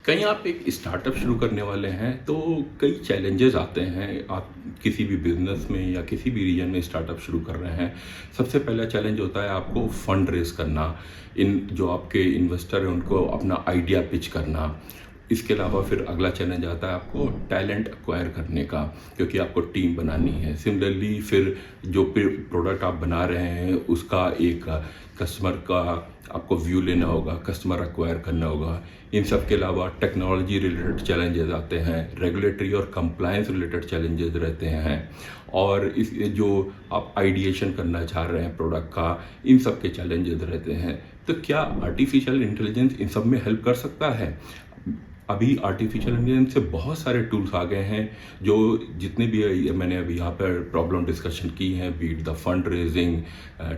कहीं आप एक स्टार्टअप शुरू करने वाले हैं तो कई चैलेंजेस आते हैं। आप किसी भी बिजनेस में या किसी भी रीजन में स्टार्टअप शुरू कर रहे हैं, सबसे पहला चैलेंज होता है आपको फंड रेज करना। इन जो आपके इन्वेस्टर हैं उनको अपना आइडिया पिच करना। इसके अलावा फिर अगला चैलेंज आता है आपको टैलेंट एक्वायर करने का, क्योंकि आपको टीम बनानी है। सिमिलरली फिर जो प्रोडक्ट आप बना रहे हैं उसका एक कस्टमर का आपको व्यू लेना होगा, कस्टमर एक्वायर करना होगा। इन सब के अलावा टेक्नोलॉजी रिलेटेड चैलेंजेस आते हैं, रेगुलेटरी और कंप्लायंस रिलेटेड चैलेंजेस रहते हैं, और इस जो आप आइडिएशन करना चाह रहे हैं प्रोडक्ट का, इन सब के चैलेंजेस रहते हैं। तो क्या आर्टिफिशियल इंटेलिजेंस इन सब में हेल्प कर सकता है? अभी आर्टिफिशियल इंटेलिजेंस से बहुत सारे टूल्स आ गए हैं, जो जितने भी मैंने अभी यहाँ पर प्रॉब्लम डिस्कशन की हैं, beat the fund raising,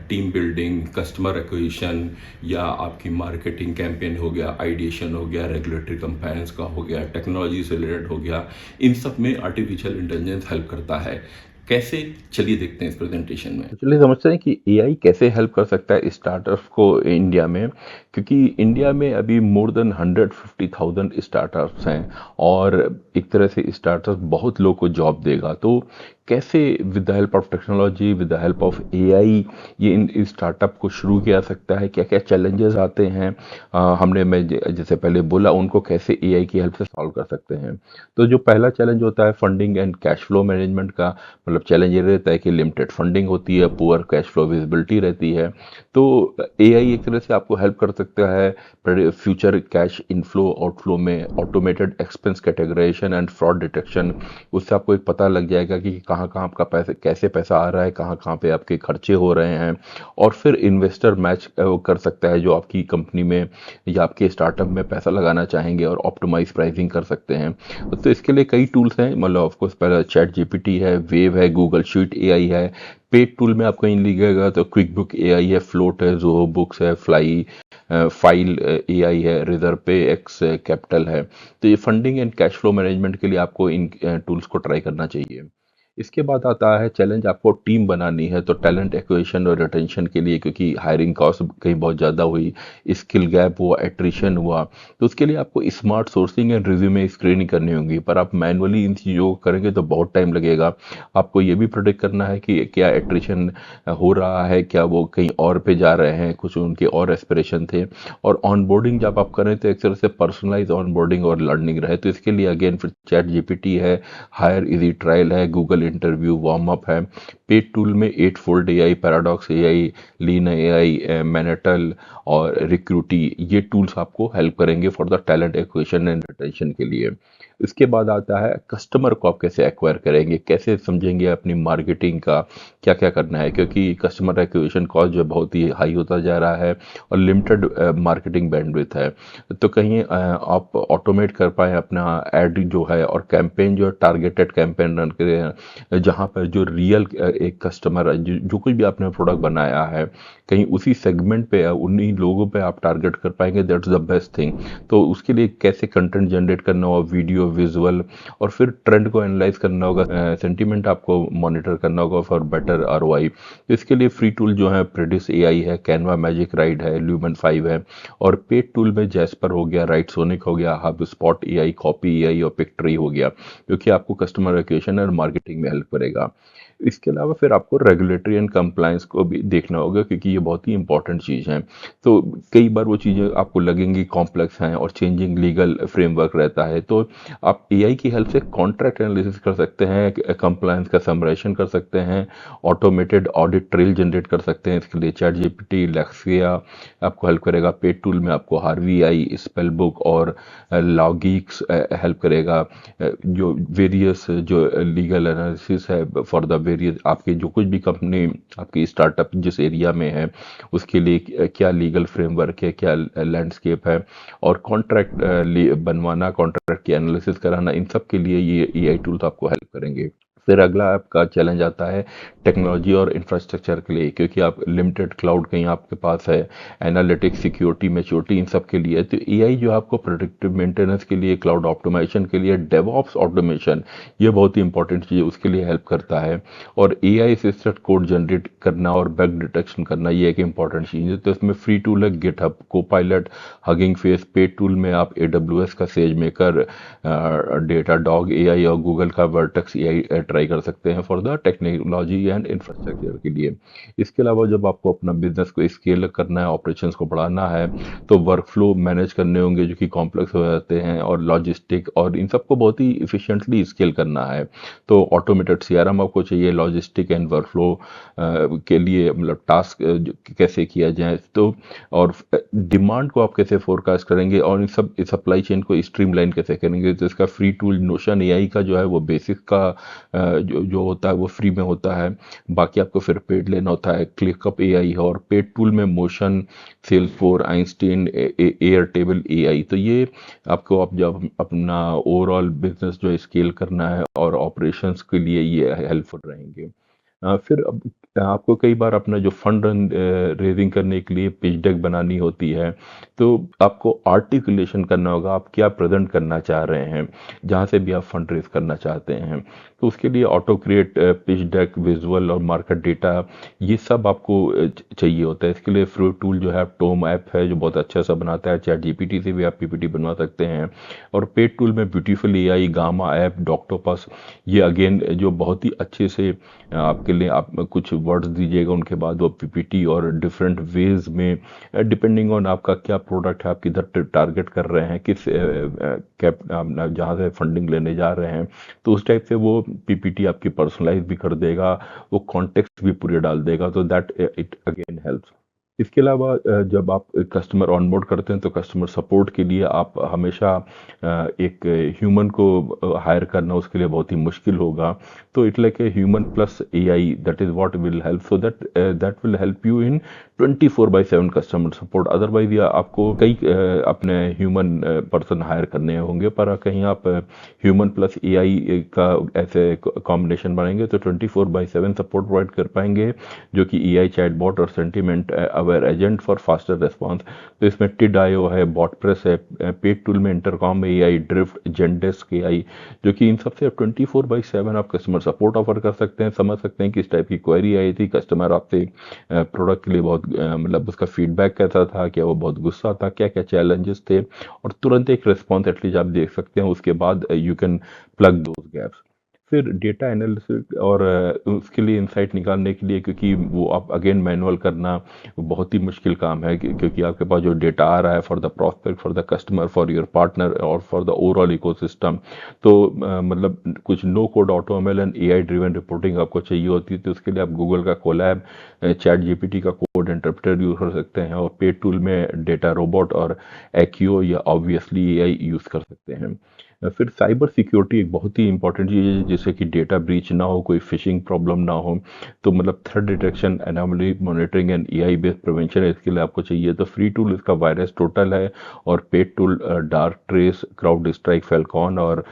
team building, customer acquisition, या आपकी मार्केटिंग कैंपेन हो गया, आइडिएशन हो गया, रेगुलेटरी कंप्लायंस का हो गया, टेक्नोलॉजी से रिलेटेड हो गया, इन सब में आर्टिफिशियल इंटेलिजेंस हेल्प करता है। कैसे? चलिए देखते हैं इस प्रेजेंटेशन में। तो चलिए समझते हैं कि एआई कैसे हेल्प कर सकता है स्टार्टअप्स को इंडिया में। क्योंकि इंडिया में अभी मोर देन 150,000 स्टार्टअप्स हैं और एक तरह से स्टार्टअप बहुत लोग को जॉब देगा। तो कैसे with the help of technology, with the help of AI ये इन स्टार्टअप को शुरू किया जा सकता है, क्या क्या चैलेंजेस आते हैं, हमने जैसे पहले बोला उनको कैसे एआई की हेल्प से सॉल्व कर सकते हैं। तो जो पहला चैलेंज होता है funding and cash flow management का, मतलब चैलेंज ये रहता है कि लिमिटेड फंडिंग होती है, पुअर कैश फ्लो विजिबिलिटी रहती है। तो एआई एक तरह से आपको हेल्प कर सकता है फ्यूचर कैश इनफ्लो आउटफ्लो में, automated expense categorization and fraud detection. उससे आपको एक पता लग जाएगा कि कहाँ कहाँ आपका पैसे, कैसे पैसा आ रहा है, कहाँ कहाँ पे आपके खर्चे हो रहे हैं। और फिर इन्वेस्टर मैच कर सकता है जो आपकी कंपनी में या आपके स्टार्टअप में पैसा लगाना चाहेंगे, और ऑप्टिमाइज प्राइसिंग कर सकते हैं। तो इसके लिए कई टूल्स हैं, मतलब ऑफकोर्स पहले चैट जीपीटी है, वेव है, गूगल शीट एआई है। पेड टूल में आपको इन लिखेगा तो क्विक बुक एआई है, फ्लोट है, जोहो बुक्स है, फ्लाई फाइल एआई है, रिजर्व पे एक्स कैपिटल है। तो ये funding and cash flow management के लिए आपको इन टूल्स को ट्राई करना चाहिए। इसके बाद आता है चैलेंज, आपको टीम बनानी है तो टैलेंट एक्विजिशन और रिटेंशन के लिए, क्योंकि हायरिंग कॉस्ट कहीं बहुत ज़्यादा हुई, स्किल गैप हुआ, एट्रिशन हुआ, तो उसके लिए आपको smart sourcing and resume screening करनी होगी। पर आप मैनुअली इन चीज़ों को करेंगे तो बहुत टाइम लगेगा। आपको ये भी प्रोडिक्ट करना है कि क्या एट्रिशन हो रहा है, क्या वो कहीं और पे जा रहे हैं, कुछ उनके और एस्पिरेशन थे। और ऑनबोर्डिंग जब आप करें तो एक तरह से पर्सनलाइज ऑनबोर्डिंग और लर्निंग रहे, तो इसके लिए अगेन फिर चैट जीपीटी है, हायर इजी ट्रायल है, गूगल इंटरव्यू, वार्म अप है। पेड टूल में Eightfold AI, Paradox AI, Lean AI, Manatal और रिक्रूटी, ये टूल्स आपको हेल्प करेंगे for the talent acquisition and retention के लिए। इसके बाद आता है कस्टमर को आप कैसे एक्वायर करेंगे, कैसे समझेंगे अपनी मार्केटिंग का क्या क्या करना है, क्योंकि कस्टमर एक्विजिशन कॉस्ट जो बहुत ही हाई होता जा रहा है और लिमिटेड मार्केटिंग बैंडविड्थ है। तो कहीं आप ऑटोमेट कर पाए अपना एड जो है, और कैंपेन जो टारगेटेड कैंपेन रन करें, जहाँ पर जो रियल एक कस्टमर जो कुछ भी आपने प्रोडक्ट बनाया है, कहीं उसी सेगमेंट पे उन्हीं लोगों पे आप टारगेट कर पाएंगे, दैट्स द बेस्ट थिंग। तो उसके लिए कैसे कंटेंट जनरेट करना होगा, वीडियो, विजुअल, और फिर ट्रेंड को एनालाइज करना होगा, सेंटीमेंट आपको मॉनिटर करना होगा फॉर बेटर आरओआई। तो इसके लिए फ्री टूल जो है प्रोड्यूस एआई है, कैनवा मैजिक राइड है, ल्यूमन 5 है। और पेड टूल में जैस्पर हो गया, राइट सोनिक हो गया, hub spot AI, copy AI और पिक्ट्री हो गया, जो कि आपको कस्टमर एक्विजिशन और मार्केटिंग में हेल्प करेगा। इसके अलावा फिर आपको रेगुलेटरी एंड कंप्लायंस को भी देखना होगा, क्योंकि ये बहुत ही इंपॉर्टेंट चीज़ है। तो कई बार वो चीज़ें आपको लगेंगी कॉम्प्लेक्स हैं और चेंजिंग लीगल फ्रेमवर्क रहता है, तो आप एआई की हेल्प से कॉन्ट्रैक्ट एनालिसिस कर सकते हैं, कंप्लायंस का समराइजेशन कर सकते हैं, ऑटोमेटेड ऑडिट ट्रेल जनरेट कर सकते हैं। इसके लिए चैट जीपीटी, लेक्सिया आपको हेल्प करेगा। पेड टूल में आपको हार्वी आई, स्पेल बुक और लॉगिक्स हेल्प करेगा। जो वेरियस जो लीगल एनालिसिस है फॉर द वेरियस, आपके जो कुछ भी कंपनी, आपकी स्टार्टअप जिस एरिया में है उसके लिए क्या लीगल फ्रेमवर्क है, क्या लैंडस्केप है, और कॉन्ट्रैक्ट बनवाना, कॉन्ट्रैक्ट की एनालिसिस कराना, इन सब के लिए ये एआई टूल्स आपको हेल्प करेंगे। फिर अगला आपका चैलेंज आता है टेक्नोलॉजी और इंफ्रास्ट्रक्चर के लिए, क्योंकि आप लिमिटेड क्लाउड कहीं आपके पास है, एनालिटिक्स, सिक्योरिटी, मैच्योरिटी, इन सब के लिए। तो एआई जो आपको प्रोडक्टिव मेंटेनेंस के लिए, क्लाउड ऑप्टिमाइजेशन के लिए, डेवऑप्स ऑटोमेशन, ये बहुत ही इंपॉर्टेंट चीज़ है, उसके लिए हेल्प करता है। और एआई असिस्टेड कोड जनरेट करना और बग डिटेक्शन करना, ये एक इंपॉर्टेंट चीज़ है। तो इसमें फ्री टूल है GitHub, Copilot, hugging face. Paid tool में आप एडब्ल्यूएस का says maker, data dog AI और गूगल का वर्टेक्स एआई ट्राई कर सकते हैं for the technology and infrastructure के लिए। इसके अलावा जब आपको अपना बिजनेस को स्केल करना है, ऑपरेशंस को बढ़ाना है, तो वर्कफ्लो मैनेज करने होंगे जो कि कॉम्प्लेक्स हो जाते हैं, और लॉजिस्टिक, और इन सबको बहुत ही इफिशिएंटली स्केल करना है। तो ऑटोमेटेड सीआरएम आपको चाहिए लॉजिस्टिक एंड वर्कफ्लो के लिए, मतलब टास्क कैसे किया जाए, तो और डिमांड को आप कैसे फोरकास्ट करेंगे, और इन सब सप्लाई चेन को स्ट्रीमलाइन कैसे करेंगे। तो इसका फ्री टूल नोशन एआई का जो है वो बेसिक का जो जो होता है वो फ्री में होता है। बाकी आपको फिर पेड लेना होता है। क्लिकअप एआई है, और पेड टूल में motion, Salesforce, Einstein, Airtable AI. तो ये आपको, आप जब अपना ओवरऑल बिजनेस जो स्केल करना है और ऑपरेशंस के लिए ये हेल्पफुल रहेंगे। फिर अब आपको कई बार अपना जो फंड रेजिंग करने के लिए पिच डेक बनानी होती है, तो आपको आर्टिकुलेशन करना होगा आप क्या प्रेजेंट करना चाह रहे हैं, जहाँ से भी आप फंड रेज करना चाहते हैं। तो उसके लिए auto create, pitch deck, visual और मार्केट डेटा, ये सब आपको चाहिए होता है। इसके लिए फ्री टूल जो है, टोम ऐप है जो बहुत अच्छा सा बनाता है, चैट जीपीटी से भी आप पीपीटी बनवा सकते हैं। और पेड टूल में ब्यूटीफुल एआई, गामा ऐप, डॉक्टोपस, ये अगेन जो बहुत ही अच्छे से आपके लिए, आप कुछ वर्ड्स दीजिएगा, उनके बाद वो पीपीटी और डिफरेंट वेज में, डिपेंडिंग ऑन आपका क्या प्रोडक्ट है, आप किधर टारगेट कर रहे हैं, किस कैप जहाँ से फंडिंग लेने जा रहे हैं, तो उस टाइप से वो पीपीटी आपकी पर्सनलाइज भी कर देगा, वो कॉन्टेक्स्ट भी पूरे डाल देगा। तो दैट इट अगेन हेल्प्स। इसके अलावा जब आप कस्टमर ऑनबोर्ड करते हैं, तो कस्टमर सपोर्ट के लिए आप हमेशा एक ह्यूमन को हायर करना उसके लिए बहुत ही मुश्किल होगा। तो it like a human plus AI, that is what will help, so that that will help you in 24/7 customer support. Otherwise या आपको कई अपने ह्यूमन पर्सन हायर करने होंगे, पर कहीं आप ह्यूमन प्लस एआई का ऐसे कॉम्बिनेशन बनाएंगे तो 24/7 सपोर्ट प्रोवाइड कर पाएंगे, जो कि एआई चैटबॉट और sentiment aware agent for faster response. तो इसमें टिड आईओ है, बॉटप्रेस है, पेड टूल में इंटरकॉम एआई, ड्रिफ्ट, जेंडेस्क एआई, जो कि इन सबसे 24/7 आप कस्टमर सपोर्ट ऑफर कर सकते हैं। समझ सकते हैं कि इस टाइप की क्वेरी आई थी, कस्टमर आपसे प्रोडक्ट के लिए बहुत मतलब उसका फीडबैक कैसा था, क्या वो बहुत गुस्सा था, क्या क्या चैलेंजेस थे, और तुरंत एक रिस्पॉन्स एटलीस्ट आप देख सकते हैं। उसके बाद you can plug those gaps. फिर डेटा एनालिसिस और उसके लिए इंसाइट निकालने के लिए, क्योंकि वो आप अगेन मैनुअल करना बहुत ही मुश्किल काम है, क्योंकि आपके पास जो डेटा आ रहा है for the prospect, for the customer, for your partner और फॉर द ओवरऑल इकोसिस्टम, तो मतलब कुछ no code automail and AI driven reporting आपको चाहिए होती है। तो उसके लिए आप गूगल का कोलैब, चैट जीपीटी का कोड इंटरप्रेटर यूज कर सकते हैं, और पेड टूल में डेटा रोबोट और एक्यूओ या ऑब्वियसली एआई यूज कर सकते हैं। फिर साइबर सिक्योरिटी एक बहुत ही इंपॉर्टेंट चीज़ है, जिससे कि डेटा ब्रीच ना हो, कोई फिशिंग प्रॉब्लम ना हो। तो मतलब threat detection, anomaly monitoring and AI based prevention है, इसके लिए आपको चाहिए। तो फ्री टूल इसका वायरस टोटल है, और paid tool dark trace, crowd strike, Falcon और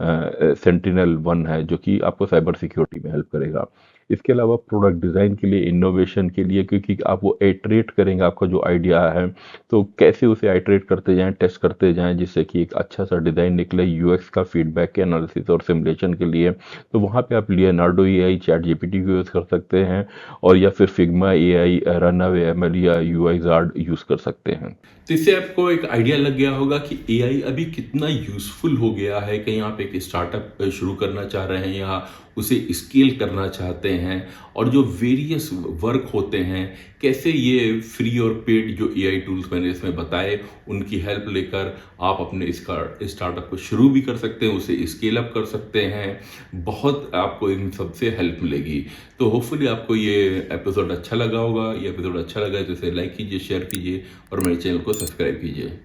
सेंटिनल वन है, जो कि आपको साइबर सिक्योरिटी में हेल्प करेगा। इसके अलावा प्रोडक्ट डिज़ाइन के लिए, इनोवेशन के लिए, क्योंकि आप वो इटरेट करेंगे, आपका जो आइडिया है तो कैसे उसे आइटरेट करते जाएं, टेस्ट करते जाएं, जिससे कि एक अच्छा सा डिज़ाइन निकले। यूएक्स का फीडबैक के एनालिसिस और सिमुलेशन के लिए, तो वहाँ पे आप लियोनार्डो एआई, चैट जीपीटी को यूज़ कर सकते हैं, और या फिर फिग्मा एआई, रनअवे एमएल या यूआईजार्ड यूज़ कर सकते हैं। तो इससे आपको एक आइडिया लग गया होगा कि एआई अभी कितना यूज़फुल हो गया है। कहीं आप एक स्टार्टअप शुरू करना चाह रहे हैं या उसे स्केल करना चाहते हैं, और जो वेरियस वर्क होते हैं, कैसे ये फ्री और पेड जो एआई टूल्स मैंने इसमें बताए, उनकी हेल्प लेकर आप अपने इसका स्टार्टअप को शुरू भी कर सकते हैं, उसे स्केल अप कर सकते हैं। बहुत आपको इन सब से हेल्प मिलेगी। तो होपफुली आपको ये एपिसोड अच्छा लगा होगा। ये एपिसोड अच्छा लगा तो इसे लाइक कीजिए, शेयर कीजिए और मेरे चैनल को सब्सक्राइब कीजिए।